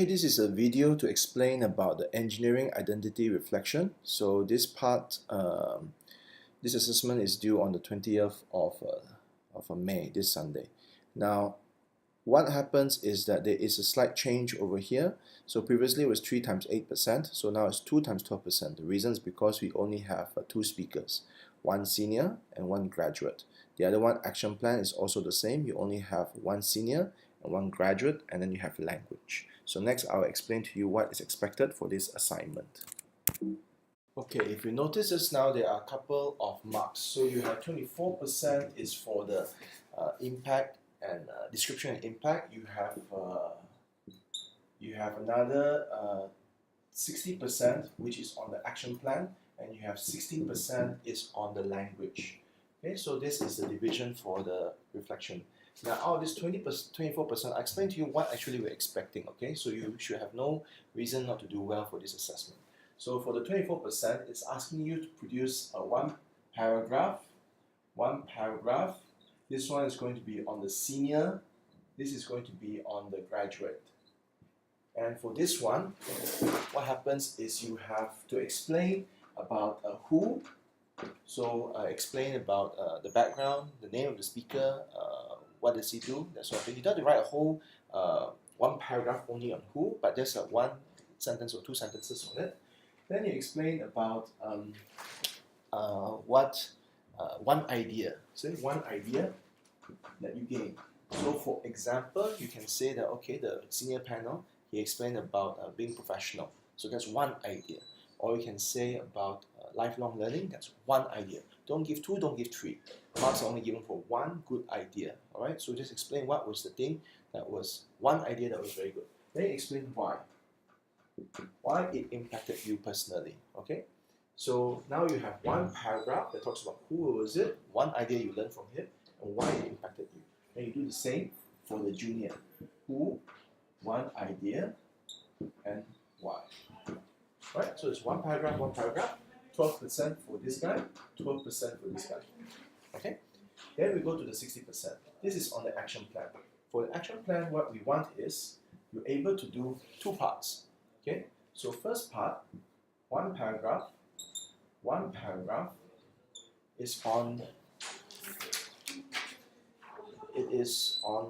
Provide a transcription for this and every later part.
This is a video to explain about the engineering identity reflection. So this part, this assessment is due on the 20th of May, this Sunday. Now, what happens is that there is a slight change over here. So previously it was 3 times 8%, so now it's 2 times 12%. The reason is because we only have 2 speakers, one senior and one graduate. The other one, action plan, is also the same. You only have one senior and one graduate, and then you have language. So next I'll explain to you what is expected for this assignment. Okay, if you notice just now, there are a couple of marks. So you have 24% is for the impact and description and impact. You have another 60% which is on the action plan, and you have 16% is on the language. Okay, so this is the division for the reflection. Now out of this 24%, I explained to you what actually we're expecting. Okay, so you should have no reason not to do well for this assessment. So for the 24%, it's asking you to produce one paragraph. This one is going to be on the senior. This is going to be on the graduate. And for this one, what happens is you have to explain about who. So explain about the background, the name of the speaker, what does he do, that sort of thing. You don't have to write a whole one paragraph only on who, but just one sentence or 2 sentences on it. Then you explain about one idea. So one idea that you gain. So for example, you can say that, okay, the senior panel, he explained about being professional. So that's one idea. Or you can say about lifelong learning, that's one idea. Don't give 2, don't give 3. Marks are only given for one good idea. Alright, so just explain what was the thing that was one idea that was very good. Then explain why. Why it impacted you personally. Okay? So now you have one paragraph that talks about who was it, one idea you learned from him, and why it impacted you. Then you do the same for the junior. Who, one idea, and why. Right? So it's one paragraph, 12% for this guy, 12% for this guy. Okay? Then we go to the 60%. This is on the action plan. For the action plan, what we want is you're able to do 2 parts. Okay? So first part, one paragraph is on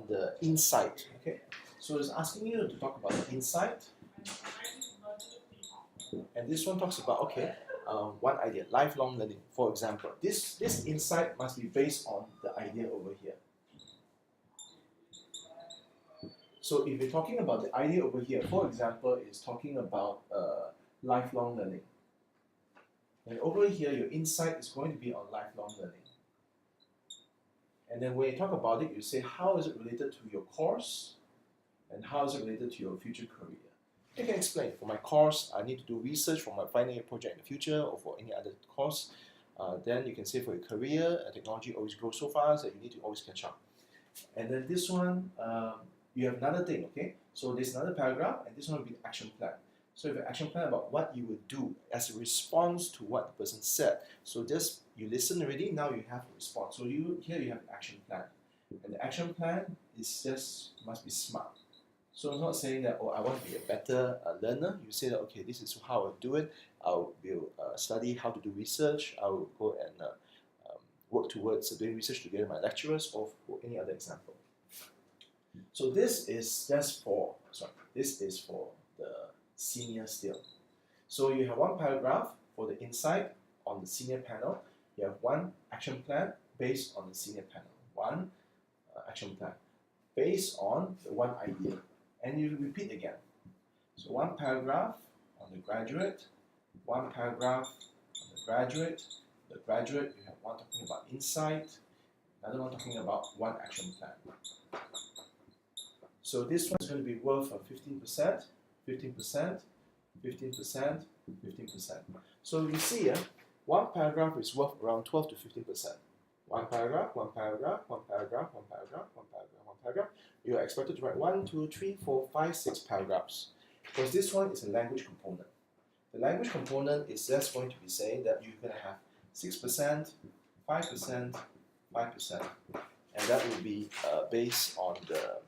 the insight. Okay? So it's asking you to talk about the insight. And this one talks about, okay, one idea, lifelong learning. For example, this insight must be based on the idea over here. So if you're talking about the idea over here, for example, is talking about lifelong learning. And over here, your insight is going to be on lifelong learning. And then when you talk about it, you say, how is it related to your course? And how is it related to your future career? You can explain, for my course, I need to do research for my final year project in the future, or for any other course. Then you can say for your career, technology always grows so fast that you need to always catch up. And then this one, you have another thing, okay? So there's another paragraph, and this one will be the action plan. So you have an action plan about what you would do as a response to what the person said. So just, you listen already, now you have a response. So here you have an action plan. And the action plan is just, must be smart. So I'm not saying that, oh, I want to be a better learner. You say that, okay, this is how I'll do it. I will study how to do research. I will go and work towards doing research together with my lecturers, or for any other example. So this is just for, this is for the senior still. So you have one paragraph for the insight on the senior panel. You have one action plan based on the senior panel. One action plan based on the one idea. And you repeat again. So one paragraph on the graduate, one paragraph on the graduate. The graduate, you have one talking about insight, another one talking about one action plan. So this one is going to be worth 15%, 15%, 15%, 15%. So you see, one paragraph is worth around 12 to 15%. One paragraph, one paragraph, one paragraph, one paragraph, one paragraph, one paragraph. You are expected to write 1, 2, 3, 4, 5, 6 paragraphs. Because this one is a language component. The language component is just going to be saying that you're going to have 6%, 5%, 5%. And that will be based on the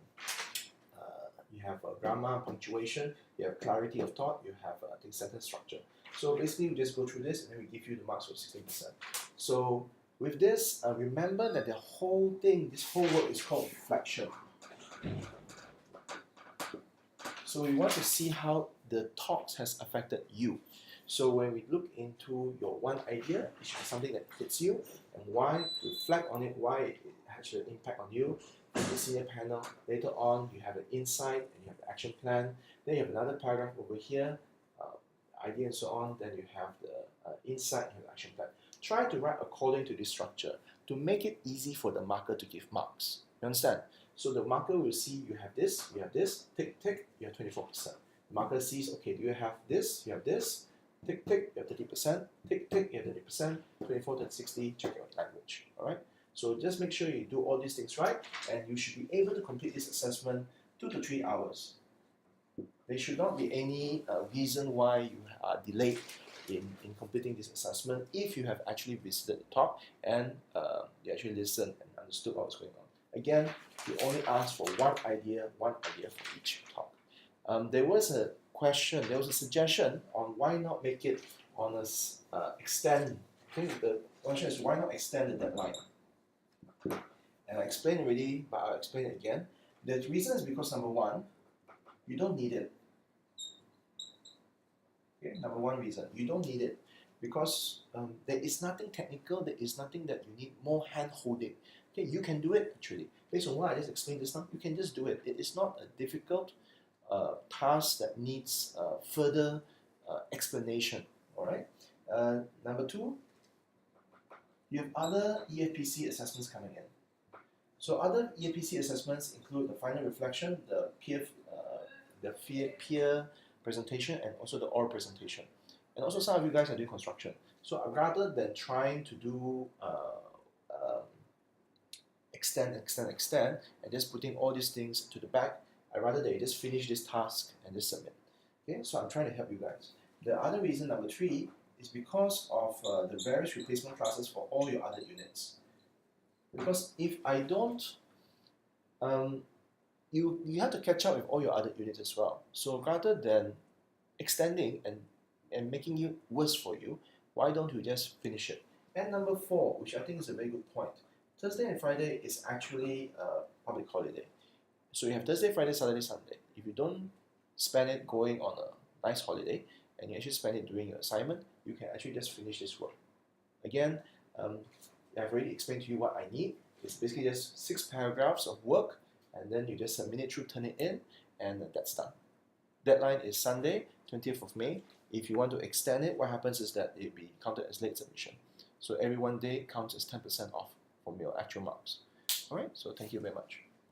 have grammar, punctuation, you have clarity of thought, you have I think sentence structure. So basically, we just go through this and then we give you the marks for 16%. So with this, remember that the whole thing, this whole work is called reflection. So we want to see how the talks has affected you. So when we look into your one idea, it should be something that fits you, and why, reflect on it, why it has an impact on you. In the senior panel, later on, you have an insight and you have the action plan. Then you have another paragraph over here, idea and so on. Then you have the insight and the action plan. Try to write according to this structure to make it easy for the marker to give marks. You understand? So the marker will see you have this, tick, tick, you have 24%. The marker sees, okay, do you have this, you have this, tick, tick, you have 30%, tick, tick, you have 30%, 24 to 60, check your language, all right? So just make sure you do all these things right, and you should be able to complete this assessment 2 to 3 hours. There should not be any reason why you are delayed in completing this assessment if you have actually visited the talk and you actually listened and understood what was going on. Again, you only ask for one idea for each talk. There was a question, there was a suggestion on why not make it on a extend. I think the question is why not extend the deadline? And I explained already, but I'll explain it again. The reason is because number one, you don't need it. Okay, number one reason, you don't need it because there is nothing technical, there is nothing that you need more hand holding. Okay, you can do it actually. Based on what I just explained just now, you can just do it. It is not a difficult task that needs further explanation. All right. Number two, you have other EFPC assessments coming in. So other EFPC assessments include the final reflection, the peer presentation, and also the oral presentation. And also some of you guys are doing construction. So rather than trying to do extend, and just putting all these things to the back, I'd rather that you just finish this task and just submit. Okay, so I'm trying to help you guys. The other reason, number three, is because of the various replacement classes for all your other units. Because if I don't, you have to catch up with all your other units as well. So rather than extending and making it worse for you, why don't you just finish it? And number four, which I think is a very good point, Thursday and Friday is actually a public holiday. So you have Thursday, Friday, Saturday, Sunday. If you don't spend it going on a nice holiday and you actually spend it doing your assignment, you can actually just finish this work. Again, I've already explained to you what I need. It's basically just 6 paragraphs of work, and then you just submit it through, turn it in, and that's done. Deadline is Sunday, 20th of May. If you want to extend it, what happens is that it'll be counted as late submission. So every 1 day counts as 10% off from your actual marks. Alright, so thank you very much.